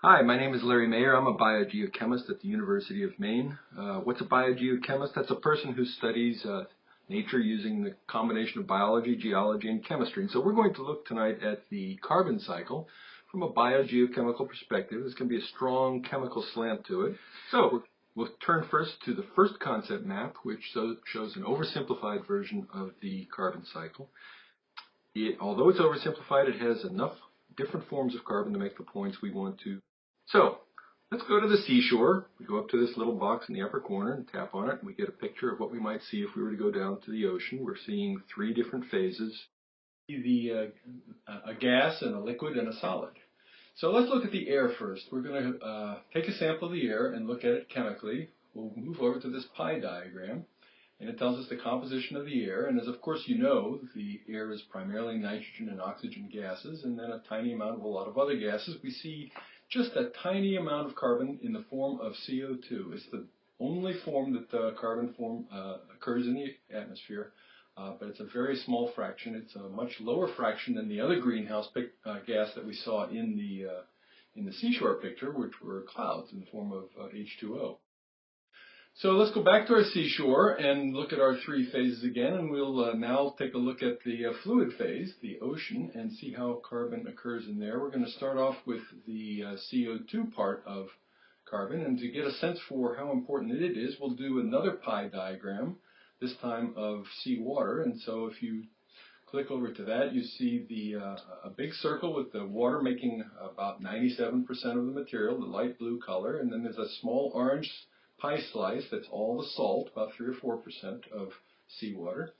Hi, my name is Larry Mayer. I'm a biogeochemist at the University of Maine. What's a biogeochemist? That's a person who studies nature using the combination of biology, geology, and chemistry. And so we're going to look tonight at the carbon cycle from a biogeochemical perspective. There's going to be a strong chemical slant to it. So we'll turn first to the first concept map, which shows an oversimplified version of the carbon cycle. Although it's oversimplified, it has enough different forms of carbon to make the points we want to. So let's go to the seashore. We go up to this little box in the upper corner and tap on it, and we get a picture of what we might see if we were to go down to the ocean. We're seeing three different phases: a gas, and a liquid, and a solid. So let's look at the air first. We're going to take a sample of the air and look at it chemically. We'll move over to this pie diagram, and it tells us the composition of the air. And as of course you know, the air is primarily nitrogen and oxygen gases, and then a tiny amount of a lot of other gases. We see just a tiny amount of carbon in the form of CO2. It's the only form that the carbon form occurs in the atmosphere, but it's a very small fraction. It's a much lower fraction than the other greenhouse gas that we saw in the seashore picture, which were clouds in the form of H2O. So let's go back to our seashore and look at our three phases again, and we'll now take a look at the fluid phase, the ocean, and see how carbon occurs in there. We're going to start off with the CO2 part of carbon, and to get a sense for how important it is, we'll do another pie diagram, this time of seawater. And so if you click over to that, you see a big circle with the water making about 97% of the material, the light blue color, and then there's a small orange pie slice, that's all the salt, about 3 or 4% of seawater.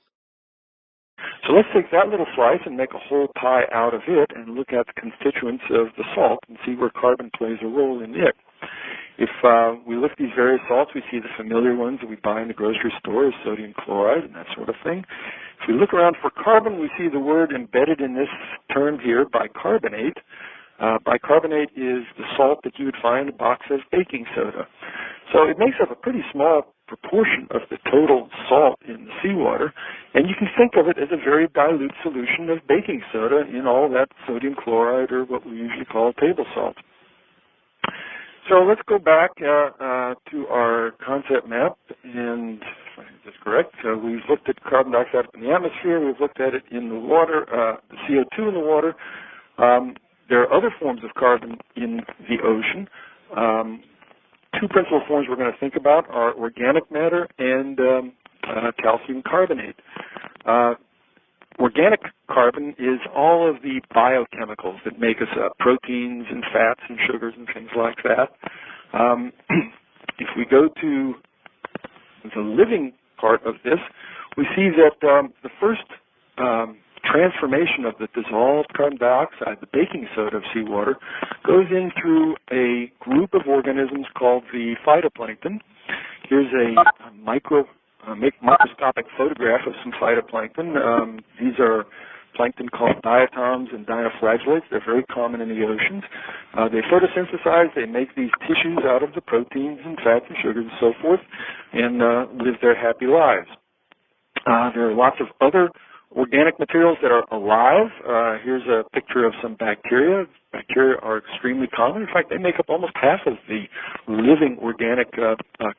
So let's take that little slice and make a whole pie out of it and look at the constituents of the salt and see where carbon plays a role in it. If we look at these various salts, we see the familiar ones that we buy in the grocery store, sodium chloride and that sort of thing. If we look around for carbon, we see the word embedded in this term here, bicarbonate. Bicarbonate is the salt that you would find in a box of baking soda. So it makes up a pretty small proportion of the total salt in the seawater, and you can think of it as a very dilute solution of baking soda in all that sodium chloride, or what we usually call table salt. So let's go back to our concept map, and if I get this correct, we've looked at carbon dioxide in the atmosphere, we've looked at it in the water, the CO2 in the water. There are other forms of carbon in the ocean. Two principal forms we're going to think about are organic matter and calcium carbonate. Organic carbon is all of the biochemicals that make us up, proteins and fats and sugars and things like that. If we go to the living part of this, we see that the first transformation of the dissolved carbon dioxide, the baking soda of seawater, goes in through a group of organisms called the phytoplankton. Here's a microscopic photograph of some phytoplankton. These are plankton called diatoms and dinoflagellates. They're very common in the oceans. They photosynthesize, they make these tissues out of the proteins and fats and sugars and so forth, and live their happy lives. There are lots of other organic materials that are alive. Here's a picture of some bacteria. Bacteria are extremely common. In fact, they make up almost half of the living organic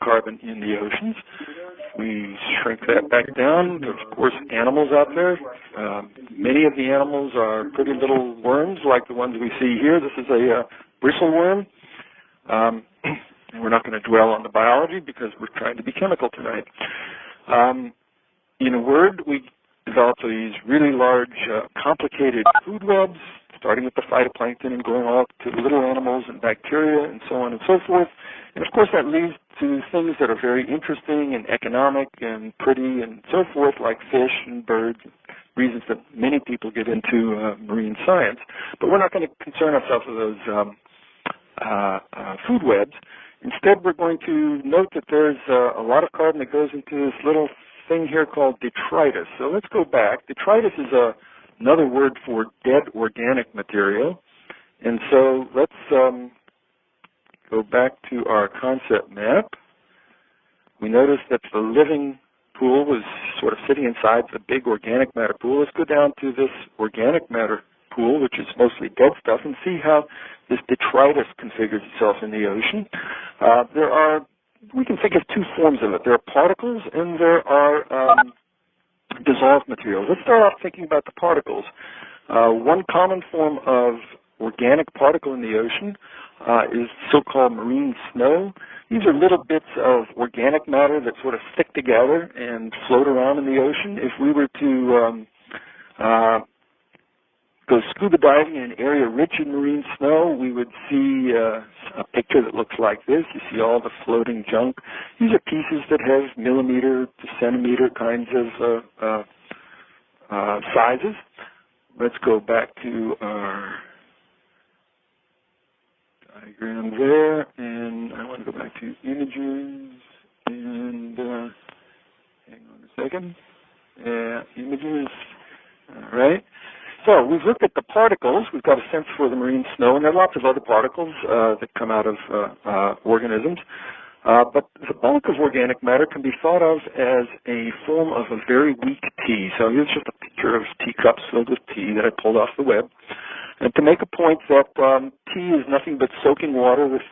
carbon in the oceans. We shrink that back down. There's, of course, animals out there. Many of the animals are pretty little worms like the ones we see here. This is a bristleworm. And we're not going to dwell on the biology because we're trying to be chemical tonight. In a word, we developed these really large, complicated food webs, starting with the phytoplankton and going all up to little animals and bacteria and so on and so forth. And of course that leads to things that are very interesting and economic and pretty and so forth, like fish and birds, reasons that many people get into marine science. But we're not going to concern ourselves with those food webs. Instead, we're going to note that there's a lot of carbon that goes into this little thing here called detritus. So let's go back. Detritus is another word for dead organic material. And so let's go back to our concept map. We notice that the living pool was sort of sitting inside the big organic matter pool. Let's go down to this organic matter pool, which is mostly dead stuff, and see how this detritus configures itself in the ocean. We can think of two forms of it. There are particles and there are dissolved materials. Let's start off thinking about the particles. One common form of organic particle in the ocean is so-called marine snow. These are little bits of organic matter that sort of stick together and float around in the ocean. If we were to go scuba diving in an area rich in marine snow, we would see a picture that looks like this. You see all the floating junk. These are pieces that have millimeter to centimeter kinds of sizes. Let's go back to our diagram there, and I want to go back to images, and hang on a second. Images, all right. So we've looked at the particles. We've got a sense for the marine snow, and there are lots of other particles that come out of organisms. But the bulk of organic matter can be thought of as a form of a very weak tea. So here's just a picture of teacups filled with tea that I pulled off the web. And to make a point that tea is nothing but soaking water with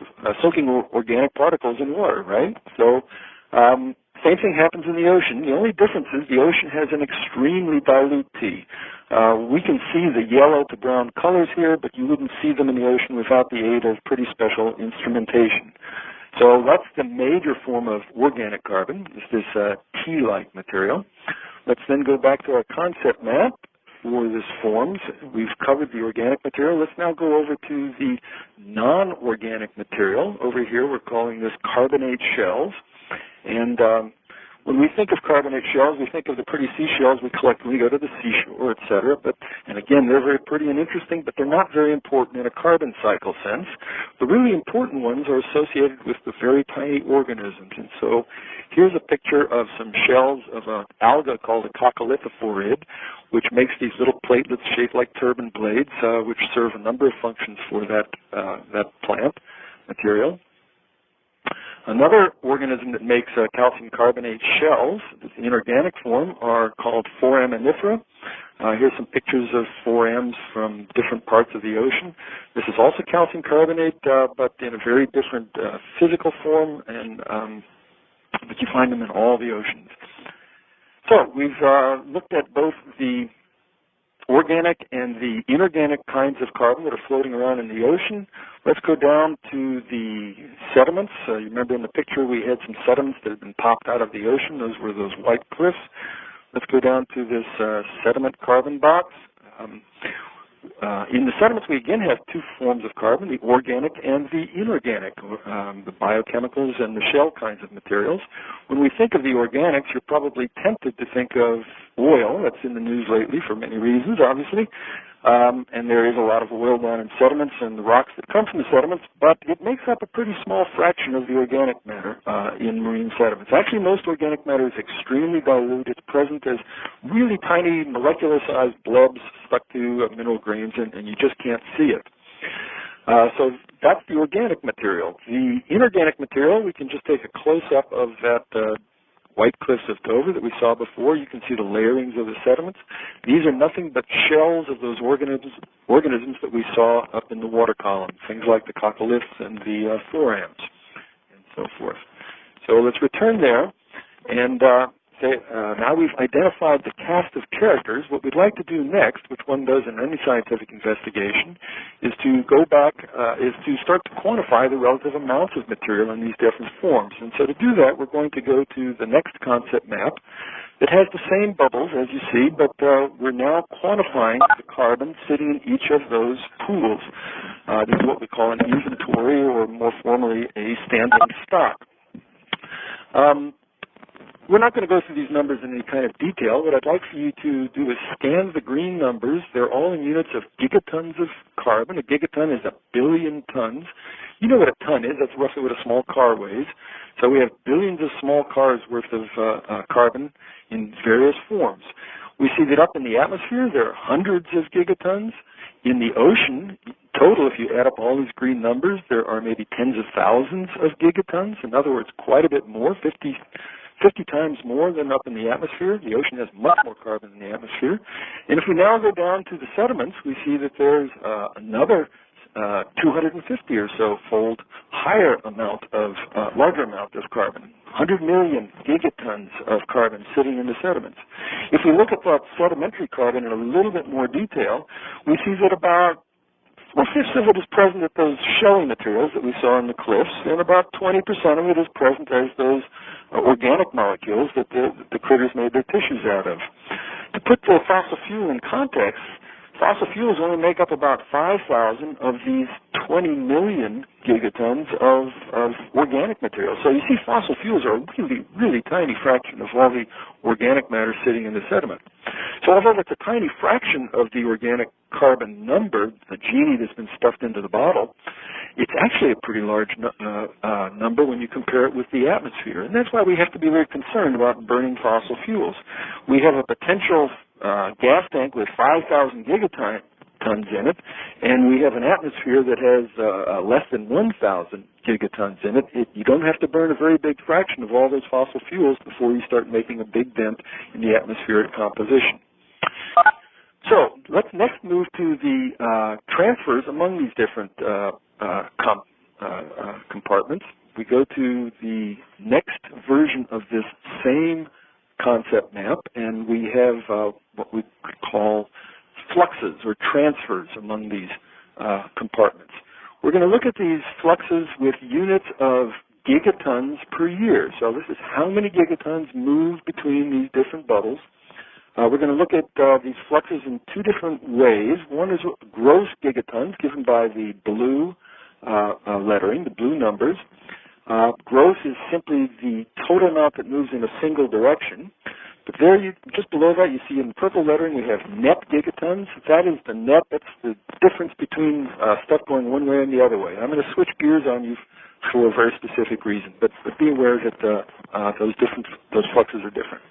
soaking organic particles in water, right? So same thing happens in the ocean. The only difference is the ocean has an extremely dilute tea. We can see the yellow to brown colors here, but you wouldn't see them in the ocean without the aid of pretty special instrumentation. So that's the major form of organic carbon, is this tea-like material. Let's then go back to our concept map for this forms. We've covered the organic material. Let's now go over to the non-organic material. Over here we're calling this carbonate shells. And when we think of carbonate shells, we think of the pretty seashells we collect when we go to the seashore, etc. And again, they're very pretty and interesting, but they're not very important in a carbon cycle sense. The really important ones are associated with the very tiny organisms. And so here's a picture of some shells of an alga called a coccolithophorid, which makes these little platelets shaped like turban blades, which serve a number of functions for that plant material. Another organism that makes calcium carbonate shells, the inorganic form, are called foraminifera. Here's some pictures of forams from different parts of the ocean. This is also calcium carbonate, but in a very different physical form, and but you find them in all the oceans. So we've looked at both the organic and the inorganic kinds of carbon that are floating around in the ocean. Let's go down to the sediments. You remember in the picture we had some sediments that had been popped out of the ocean. Those were those white cliffs. Let's go down to this sediment carbon box. In the sediments, we again have two forms of carbon, the organic and the inorganic, the biochemicals and the shell kinds of materials. When we think of the organics, you're probably tempted to think of oil. That's in the news lately for many reasons, obviously. And there is a lot of oil down in sediments and the rocks that come from the sediments, but it makes up a pretty small fraction of the organic matter in marine sediments. Actually, most organic matter is extremely dilute. It's present as really tiny molecular-sized blobs stuck to mineral grains, and you just can't see it. So that's the organic material. The inorganic material, we can just take a close-up of that white cliffs of Dover that we saw before. You can see the layerings of the sediments. These are nothing but shells of those organisms that we saw up in the water column, things like the coccoliths and the forams and so forth. So let's return there, and now we've identified the cast of characters. What we'd like to do next, which one does in any scientific investigation, is to go back, is to start to quantify the relative amounts of material in these different forms. And so to do that, we're going to go to the next concept map that has the same bubbles, as you see, but we're now quantifying the carbon sitting in each of those pools. This is what we call an inventory, or more formally, a standing stock. We're not going to go through these numbers in any kind of detail. What I'd like for you to do is scan the green numbers. They're all in units of gigatons of carbon. A gigaton is 1 billion tons. You know what a ton is. That's roughly what a small car weighs. So we have billions of small cars worth of carbon in various forms. We see that up in the atmosphere, there are hundreds of gigatons. In the ocean, total, if you add up all these green numbers, there are maybe tens of thousands of gigatons. In other words, quite a bit more, 50 times more than up in the atmosphere. The ocean has much more carbon in the atmosphere. And if we now go down to the sediments, we see that there's another 250 or so fold higher amount of, larger amount of carbon. 100 million gigatons of carbon sitting in the sediments. If we look at that sedimentary carbon in a little bit more detail, we see that about 4/5 of it is present at those shelly materials that we saw in the cliffs, and about 20% of it is present as those organic molecules that the critters made their tissues out of. To put the fossil fuel in context, fossil fuels only make up about 5,000 of these 20 million gigatons of organic material. So you see fossil fuels are a really, really tiny fraction of all the organic matter sitting in the sediment. So although it's a tiny fraction of the organic carbon number, the genie that's been stuffed into the bottle, it's actually a pretty large number when you compare it with the atmosphere. And that's why we have to be very concerned about burning fossil fuels. We have a potential gas tank with 5,000 gigatons in it, and we have an atmosphere that has less than 1,000 gigatons in it. You don't have to burn a very big fraction of all those fossil fuels before you start making a big dent in the atmospheric composition. So let's next move to the transfers among these different compartments. We go to the next version of this same concept map, and we have what we call fluxes or transfers among these compartments. We're going to look at these fluxes with units of gigatons per year. So this is how many gigatons move between these different bubbles. We're going to look at these fluxes in two different ways. One is gross gigatons, given by the blue lettering, the blue numbers. Gross is simply the total amount that moves in a single direction. But there, just below that, you see in the purple lettering, we have net gigatons. That is the net. That's the difference between stuff going one way and the other way. I'm going to switch gears on you for a very specific reason, but be aware that those fluxes are different.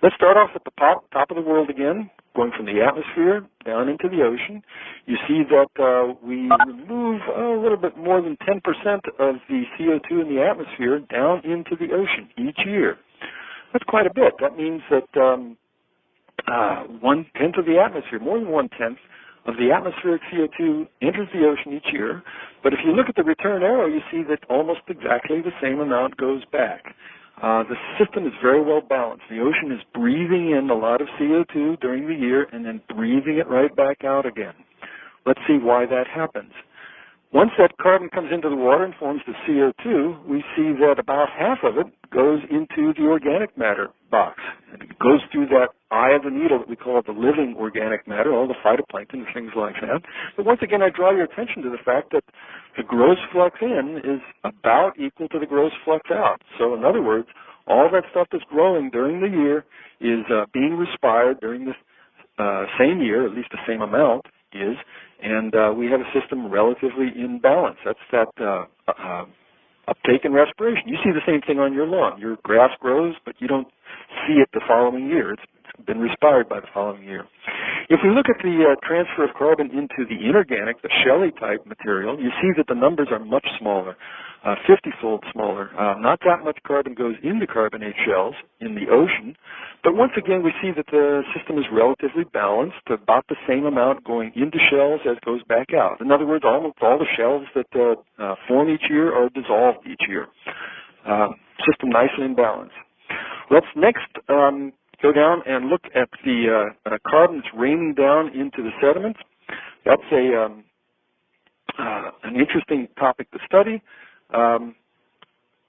Let's start off at the top of the world again, going from the atmosphere down into the ocean. You see that we remove a little bit more than 10% of the CO2 in the atmosphere down into the ocean each year. That's quite a bit. That means that 1/10 of the atmosphere, more than 1/10 of the atmospheric CO2 enters the ocean each year. But if you look at the return arrow, you see that almost exactly the same amount goes back. The system is very well balanced. The ocean is breathing in a lot of CO2 during the year and then breathing it right back out again. Let's see why that happens. Once that carbon comes into the water and forms the CO2, we see that about half of it goes into the organic matter box. And it goes through that eye of the needle that we call the living organic matter, all the phytoplankton and things like that. But once again, I draw your attention to the fact that the gross flux in is about equal to the gross flux out. So in other words, all that stuff that's growing during the year is being respired during the same year, at least the same amount is, and we have a system relatively in balance. That's that uptake and respiration. You see the same thing on your lawn. Your grass grows, but you don't see it the following year. It's been respired by the following year. If we look at the transfer of carbon into the inorganic, the shelly type material, you see that the numbers are much smaller, 50-fold smaller. Not that much carbon goes into carbonate shells in the ocean, but once again we see that the system is relatively balanced, about the same amount going into shells as goes back out. In other words, almost all the shells that form each year are dissolved each year. System nicely in balance. Let's next go down and look at the carbon that's raining down into the sediments. That's an interesting topic to study.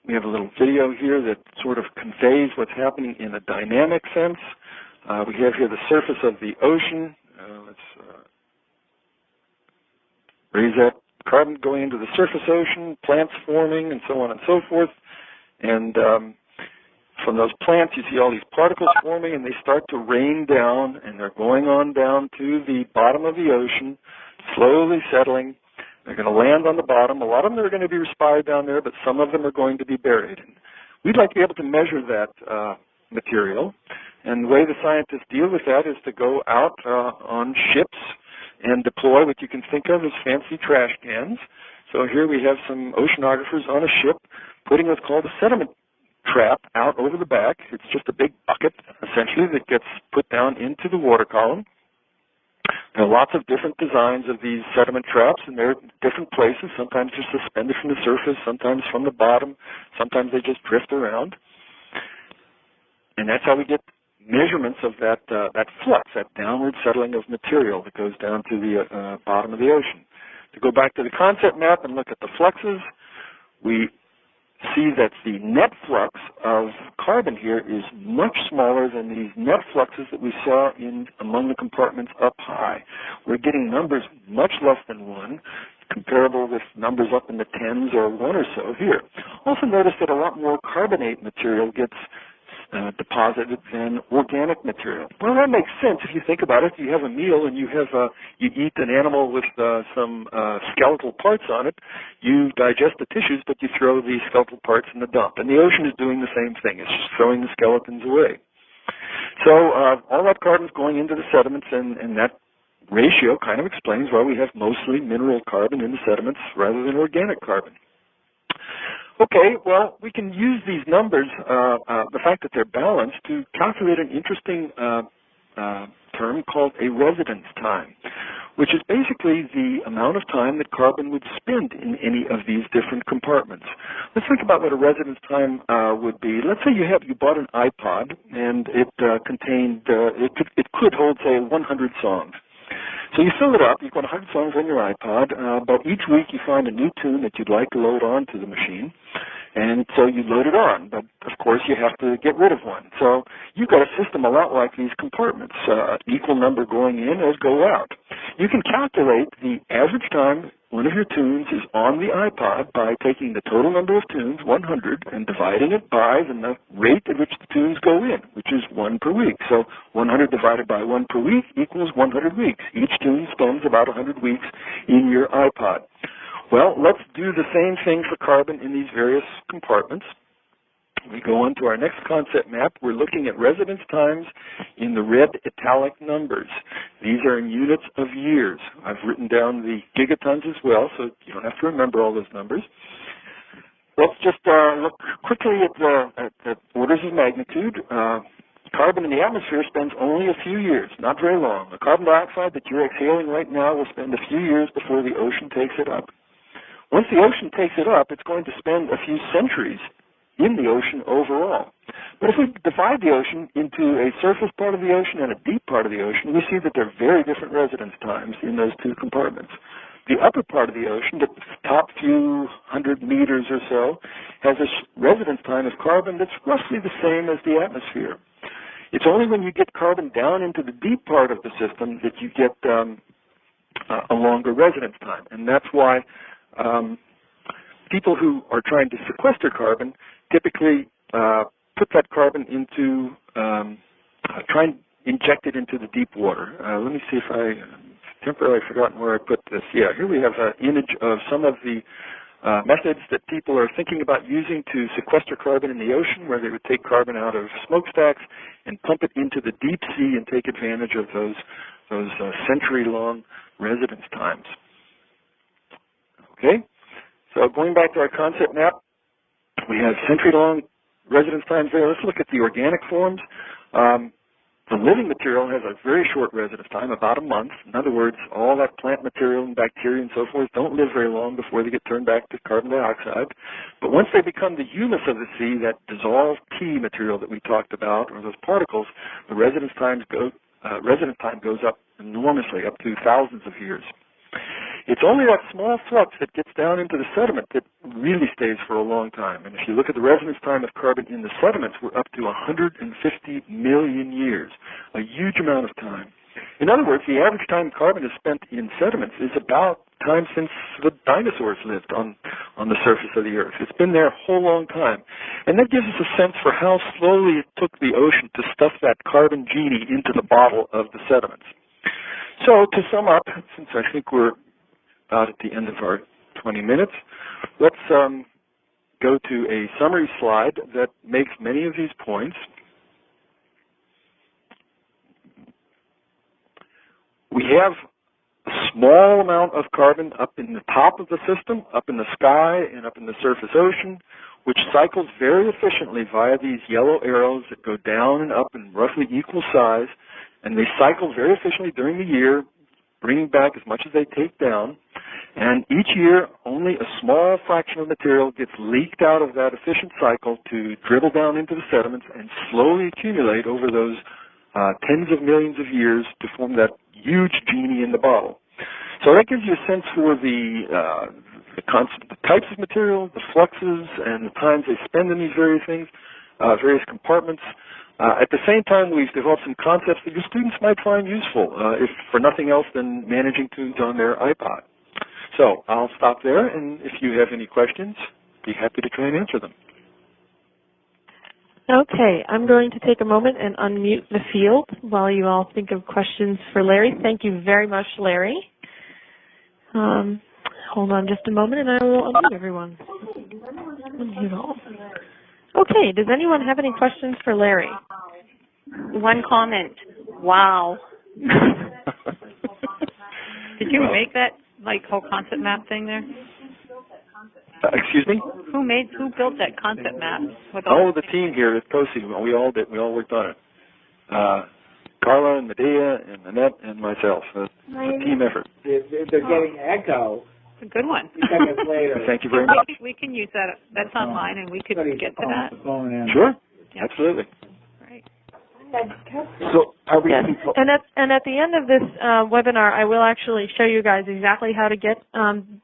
We have a little video here that sort of conveys what's happening in a dynamic sense. We have here the surface of the ocean. Let's raise that carbon going into the surface ocean, plants forming, and so on and so forth. And from those plants, you see all these particles forming, and they start to rain down, and they're going on down to the bottom of the ocean, slowly settling. They're going to land on the bottom. A lot of them are going to be respired down there, but some of them are going to be buried. We'd like to be able to measure that material, and the way the scientists deal with that is to go out on ships and deploy what you can think of as fancy trash cans. So here we have some oceanographers on a ship putting what's called a sediment trap out over the back. It's just a big bucket, essentially, that gets put down into the water column. There are lots of different designs of these sediment traps, and they're different places. Sometimes they're suspended from the surface, sometimes from the bottom, sometimes they just drift around. And that's how we get measurements of that flux, that downward settling of material that goes down to the bottom of the ocean. To go back to the concept map and look at the fluxes, we see that the net flux of carbon here is much smaller than these net fluxes that we saw among the compartments up high. We're getting numbers much less than 1, comparable with numbers up in the tens or 1 or so here. Also notice that a lot more carbonate material gets deposited than organic material. Well, that makes sense if you think about it. You have a meal and you eat an animal with some skeletal parts on it. You digest the tissues, but you throw the skeletal parts in the dump. And the ocean is doing the same thing. It's just throwing the skeletons away. So all that carbon is going into the sediments, and that ratio kind of explains why we have mostly mineral carbon in the sediments rather than organic carbon. Okay, well, we can use these numbers, the fact that they're balanced, to calculate an interesting term called a residence time, which is basically the amount of time that carbon would spend in any of these different compartments. Let's think about what a residence time would be. Let's say you bought an iPod, and it contained, it could hold, say, 100 songs. So you fill it up, you've got 100 songs on your iPod, but each week you find a new tune that you'd like to load onto the machine, and so you load it on, but of course you have to get rid of one. So you've got a system a lot like these compartments, equal number going in as go out. You can calculate the average time one of your tunes is on the iPod by taking the total number of tunes, 100, and dividing it by the rate at which the tunes go in, which is 1 per week. So 100 divided by 1 per week equals 100 weeks. Each tune spends about 100 weeks in your iPod. Well, let's do the same thing for carbon in these various compartments. We go on to our next concept map. We're looking at residence times in the red italic numbers. These are in units of years. I've written down the gigatons as well, so you don't have to remember all those numbers. Let's just look quickly at the orders of magnitude. Carbon in the atmosphere spends only a few years, not very long. The carbon dioxide that you're exhaling right now will spend a few years before the ocean takes it up. Once the ocean takes it up, it's going to spend a few centuries in the ocean overall. But if we divide the ocean into a surface part of the ocean and a deep part of the ocean, we see that there are very different residence times in those two compartments. The upper part of the ocean, the top few 100 meters or so, has a residence time of carbon that's roughly the same as the atmosphere. It's only when you get carbon down into the deep part of the system that you get a longer residence time. And that's why people who are trying to sequester carbon typically put that carbon into, try and inject it into the deep water. Let me see if I temporarily forgotten where I put this. Yeah, here we have an image of some of the methods that people are thinking about using to sequester carbon in the ocean, where they would take carbon out of smokestacks and pump it into the deep sea and take advantage of those century-long residence times. Okay, so going back to our concept map, we have century-long residence times there. Let's look at the organic forms. The living material has a very short residence time, about a month. In other words, all that plant material and bacteria and so forth don't live very long before they get turned back to carbon dioxide. But once they become the humus of the sea, that dissolved tea material that we talked about, or those particles, the residence time goes up enormously, up to thousands of years. It's only that small flux that gets down into the sediment that really stays for a long time. And if you look at the residence time of carbon in the sediments, we're up to 150 million years, a huge amount of time. In other words, the average time carbon is spent in sediments is about time since the dinosaurs lived on the surface of the Earth. It's been there a whole long time. And that gives us a sense for how slowly it took the ocean to stuff that carbon genie into the bottle of the sediments. So to sum up, since I think we're about at the end of our 20 minutes, let's go to a summary slide that makes many of these points. We have a small amount of carbon up in the top of the system, up in the sky, and up in the surface ocean, which cycles very efficiently via these yellow arrows that go down and up in roughly equal size, and they cycle very efficiently during the year, bringing back as much as they take down. And each year, only a small fraction of material gets leaked out of that efficient cycle to dribble down into the sediments and slowly accumulate over those tens of millions of years to form that huge genie in the bottle. So that gives you a sense for the types of material, the fluxes, and the times they spend in these various things, various compartments. At the same time, we've developed some concepts that your students might find useful, if for nothing else than managing tunes on their iPod. So I'll stop there, and if you have any questions, be happy to try and answer them. Okay, I'm going to take a moment and unmute the field while you all think of questions for Larry. Thank you very much, Larry. Hold on just a moment, and I will unmute everyone. Unmute all. Okay, does anyone have any questions for Larry? One comment. Wow. Did you make that whole concept map thing there? Excuse me? Who built that concept map? The team here at COSI. We all did. We all worked on it. Carla and Medea and Annette and myself. It's a team effort. They're getting echo. It's a good one. Later. Thank you very much. We can use that. That's online, and we could get to that. Sure. Yep. Absolutely. Right. So are we? Yes. And at the end of this webinar, I will actually show you guys exactly how to get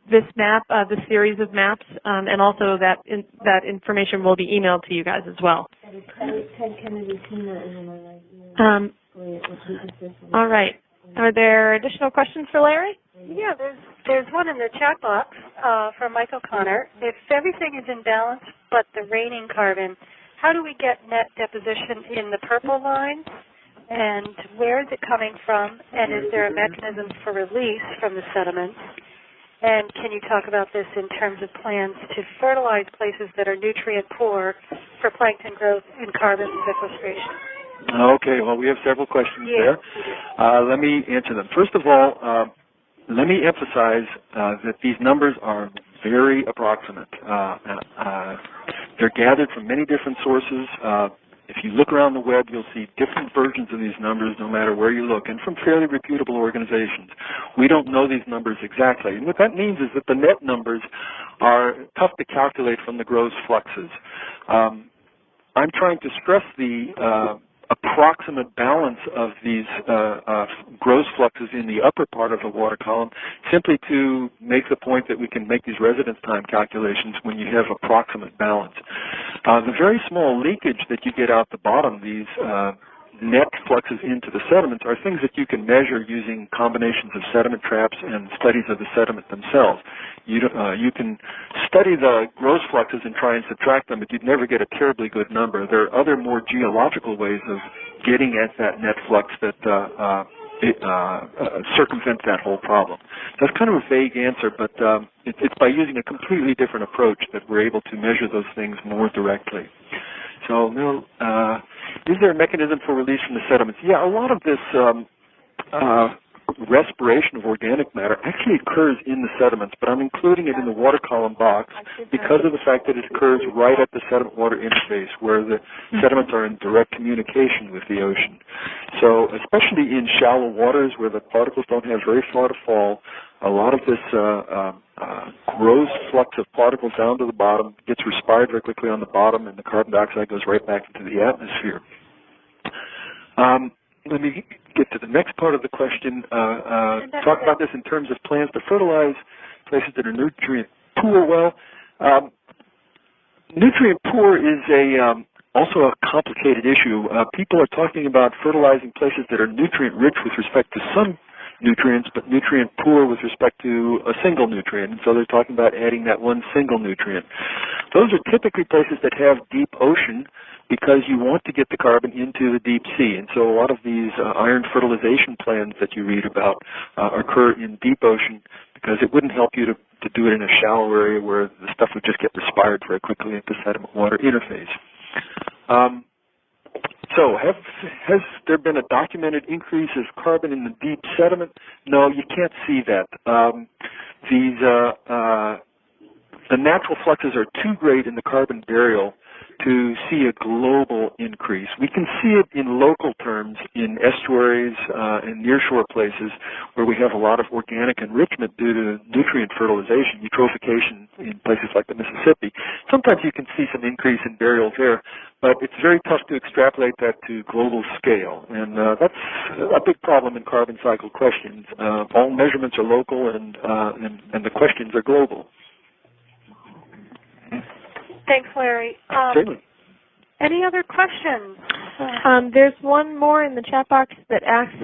this map, this series of maps, and also that information will be emailed to you guys as well. All right. Are there additional questions for Larry? Yeah, there's one in the chat box from Michael Connor. If everything is in balance but the raining carbon, how do we get net deposition in the purple line? And where is it coming from? And is there a mechanism for release from the sediments? And can you talk about this in terms of plans to fertilize places that are nutrient poor for plankton growth and carbon sequestration? Okay, well, we have several questions there. Let me answer them. First of all, let me emphasize that these numbers are very approximate. They're gathered from many different sources. If you look around the web, you'll see different versions of these numbers no matter where you look, and from fairly reputable organizations. We don't know these numbers exactly. And what that means is that the net numbers are tough to calculate from the gross fluxes. I'm trying to stress the approximate balance of these gross fluxes in the upper part of the water column simply to make the point that we can make these residence time calculations when you have approximate balance. The very small leakage that you get out the bottom, these net fluxes into the sediments, are things that you can measure using combinations of sediment traps and studies of the sediment themselves. You can study the gross fluxes and try and subtract them, but you'd never get a terribly good number. There are other more geological ways of getting at that net flux that circumvent that whole problem. That's kind of a vague answer, but it's by using a completely different approach that we're able to measure those things more directly. So, is there a mechanism for release from the sediments? Yeah, a lot of this respiration of organic matter actually occurs in the sediments, but I'm including it in the water column box because of the fact that it occurs right at the sediment-water interface where the sediments are in direct communication with the ocean. So especially in shallow waters where the particles don't have very far to fall, a lot of this gross flux of particles down to the bottom gets respired very quickly on the bottom, and the carbon dioxide goes right back into the atmosphere. Let me get to the next part of the question. Talk about this in terms of plans to fertilize places that are nutrient poor. Well, nutrient poor is also a complicated issue. People are talking about fertilizing places that are nutrient rich with respect to some nutrients, but nutrient poor with respect to a single nutrient. And so they're talking about adding that one single nutrient. Those are typically places that have deep ocean because you want to get the carbon into the deep sea. And so a lot of these iron fertilization plans that you read about occur in deep ocean because it wouldn't help you to do it in a shallow area where the stuff would just get respired very quickly at the sediment-water interface. So has there been a documented increase of carbon in the deep sediment? No, you can't see that. The natural fluxes are too great in the carbon burial to see a global increase. We can see it in local terms in estuaries and nearshore places where we have a lot of organic enrichment due to nutrient fertilization, eutrophication in places like the Mississippi. Sometimes you can see some increase in burials there, but it's very tough to extrapolate that to global scale, and that's a big problem in carbon cycle questions. All measurements are local, and the questions are global. Thanks, Larry. Certainly. Any other questions? There's one more in the chat box that asks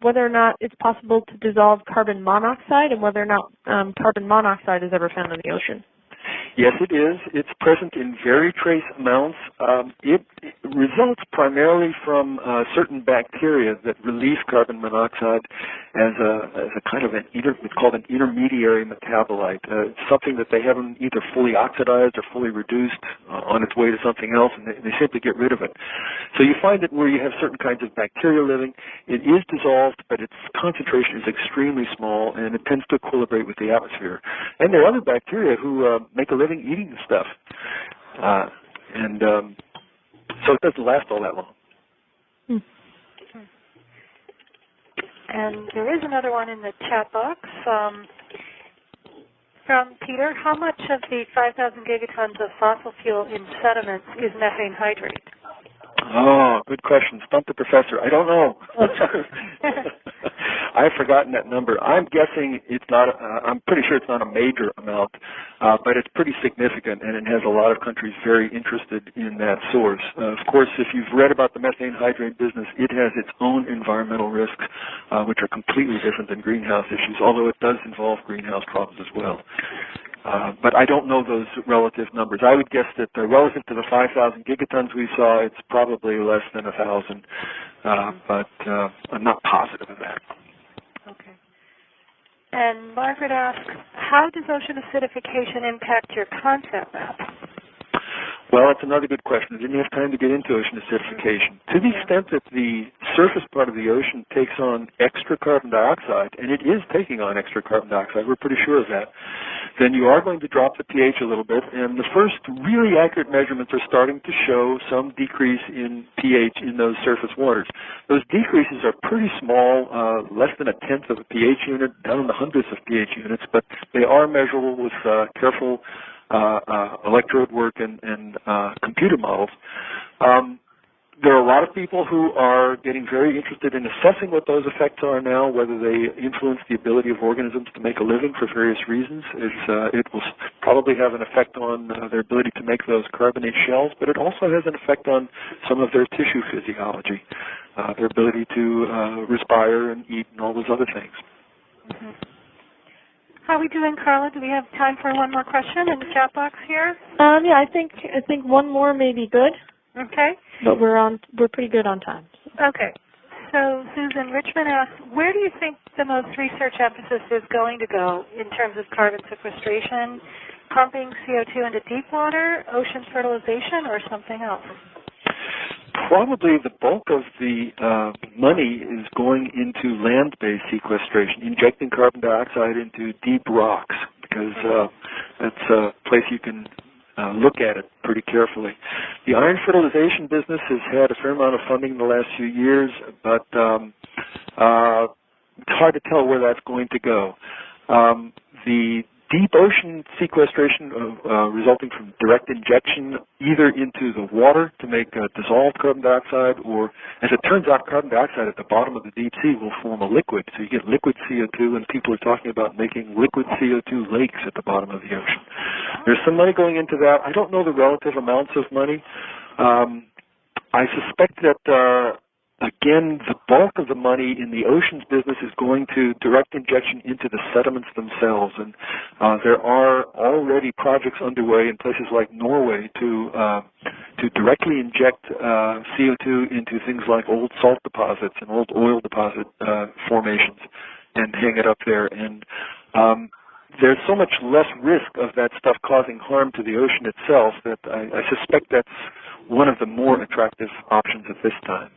whether or not it's possible to dissolve carbon monoxide and whether or not carbon monoxide is ever found in the ocean. Yes, it is. It's present in very trace amounts. It results primarily from certain bacteria that release carbon monoxide as a kind of it's called an intermediary metabolite. It's something that they haven't either fully oxidized or fully reduced on its way to something else, and they simply get rid of it. So you find that where you have certain kinds of bacteria living, it is dissolved, but its concentration is extremely small, and it tends to equilibrate with the atmosphere. And there are other bacteria who make a living eating the stuff. So it doesn't last all that long. And there is another one in the chat box from Peter. How much of the 5,000 gigatons of fossil fuel in sediments is methane hydrate? Oh, good question. Stump the professor. I don't know. I've forgotten that number. I'm guessing it's not, I'm pretty sure it's not a major amount, but it's pretty significant, and it has a lot of countries very interested in that source. Of course, if you've read about the methane hydrate business, it has its own environmental risks, which are completely different than greenhouse issues, although it does involve greenhouse problems as well. But I don't know those relative numbers. I would guess that relative to the 5,000 gigatons we saw, it's probably less than 1,000, but I'm not positive of that. Okay. And Margaret asks, how does ocean acidification impact your concept map? Well, that's another good question. I didn't have time to get into ocean acidification. To the extent that the surface part of the ocean takes on extra carbon dioxide, and it is taking on extra carbon dioxide, we're pretty sure of that, then you are going to drop the pH a little bit, and the first really accurate measurements are starting to show some decrease in pH in those surface waters. Those decreases are pretty small, less than 1/10 of a pH unit, down in the hundredths of pH units, but they are measurable with careful electrode work and computer models. There are a lot of people who are getting very interested in assessing what those effects are now, whether they influence the ability of organisms to make a living for various reasons. It will probably have an effect on their ability to make those carbonate shells, but it also has an effect on some of their tissue physiology, their ability to respire and eat and all those other things. Mm-hmm. How are we doing, Carla? Do we have time for one more question in the chat box here? Yeah, I think one more may be good. Okay. But we're pretty good on time. Okay. So Susan Richmond asks, where do you think the most research emphasis is going to go in terms of carbon sequestration, pumping CO2 into deep water, ocean fertilization, or something else? Probably the bulk of the money is going into land-based sequestration, injecting carbon dioxide into deep rocks, because that's a place you can look at it pretty carefully. The iron fertilization business has had a fair amount of funding in the last few years, but it's hard to tell where that's going to go. The deep ocean sequestration resulting from direct injection either into the water to make dissolved carbon dioxide, or, as it turns out, carbon dioxide at the bottom of the deep sea will form a liquid. So you get liquid CO2, and people are talking about making liquid CO2 lakes at the bottom of the ocean. There's some money going into that. I don't know the relative amounts of money. I suspect that again, the bulk of the money in the oceans business is going to direct injection into the sediments themselves, and there are already projects underway in places like Norway to directly inject CO2 into things like old salt deposits and old oil deposit formations and hang it up there. And there's so much less risk of that stuff causing harm to the ocean itself that I suspect that's one of the more attractive options at this time.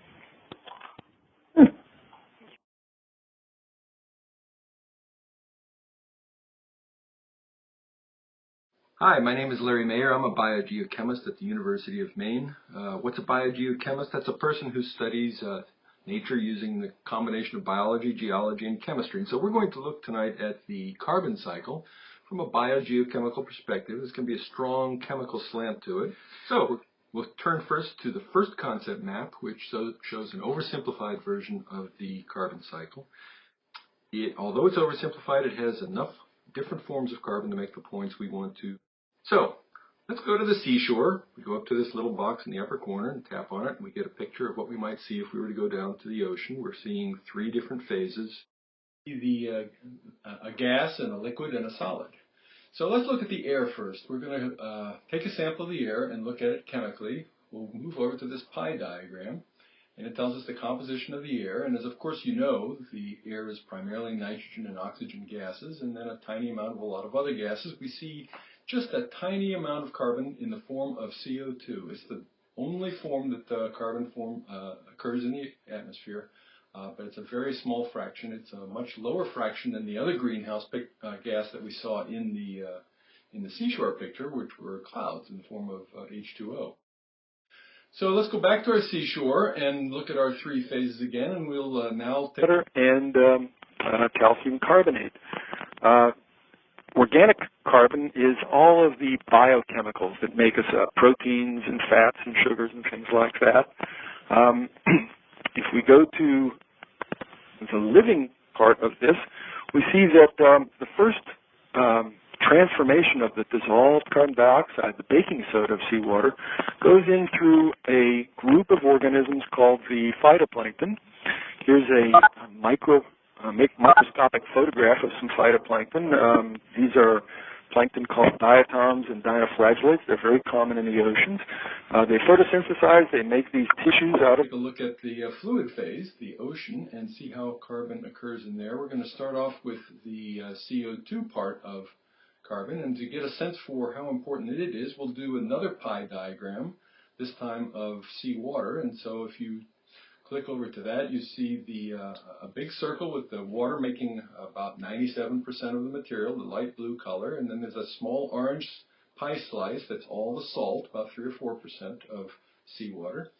Hi, my name is Larry Mayer. I'm a biogeochemist at the University of Maine. What's a biogeochemist? That's a person who studies nature using the combination of biology, geology, and chemistry. And so we're going to look tonight at the carbon cycle from a biogeochemical perspective. There's going to be a strong chemical slant to it. So we'll turn first to the first concept map, which shows an oversimplified version of the carbon cycle. Although it's oversimplified, it has enough different forms of carbon to make the points we want to. So let's go to the seashore. We go up to this little box in the upper corner and tap on it, and we get a picture of what we might see if we were to go down to the ocean. We're seeing three different phases: a gas, and a liquid, and a solid. So let's look at the air first. We're going to take a sample of the air and look at it chemically. We'll move over to this pie diagram, and it tells us the composition of the air. And as of course you know, the air is primarily nitrogen and oxygen gases, and then a tiny amount of a lot of other gases. We see just a tiny amount of carbon in the form of CO2. It's the only form that carbon occurs in the atmosphere, but it's a very small fraction. It's a much lower fraction than the other greenhouse gas that we saw in the seashore picture, which were clouds in the form of H2O. So let's go back to our seashore and look at our three phases again, and we'll now take and calcium carbonate. Organic carbon is all of the biochemicals that make us up, proteins and fats and sugars and things like that. If we go to the living part of this, we see that the first transformation of the dissolved carbon dioxide, the baking soda of seawater, goes in through a group of organisms called the phytoplankton. Here's a microscopic photograph of some phytoplankton. These are plankton called diatoms and dinoflagellates. They're very common in the oceans. They photosynthesize. They make these tissues out of... Take a look at the fluid phase, the ocean, and see how carbon occurs in there. We're going to start off with the CO2 part of carbon, and to get a sense for how important it is, we'll do another pie diagram, this time of seawater. And so if you click over to that, you see a big circle with the water making about 97% of the material, the light blue color, and then there's a small orange pie slice that's all the salt, about 3 or 4% of seawater.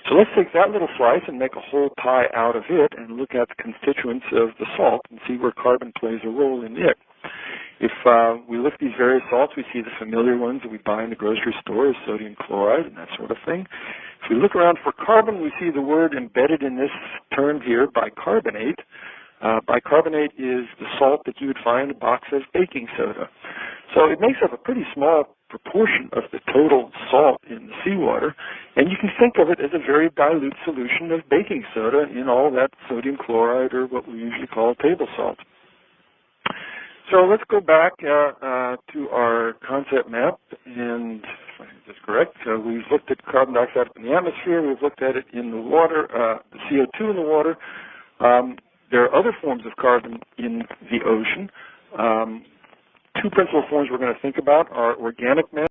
So let's take that little slice and make a whole pie out of it and look at the constituents of the salt and see where carbon plays a role in it. If we look at these various salts, we see the familiar ones that we buy in the grocery store, sodium chloride and that sort of thing. If we look around for carbon, we see the word embedded in this term here, bicarbonate. Bicarbonate is the salt that you would find in a box of baking soda. So it makes up a pretty small proportion of the total salt in the seawater, and you can think of it as a very dilute solution of baking soda in all that sodium chloride, or what we usually call table salt. So let's go back to our concept map, and if I get this correct, we've looked at carbon dioxide in the atmosphere, we've looked at it in the water, the CO2 in the water. There are other forms of carbon in the ocean. Two principal forms we're going to think about are organic matter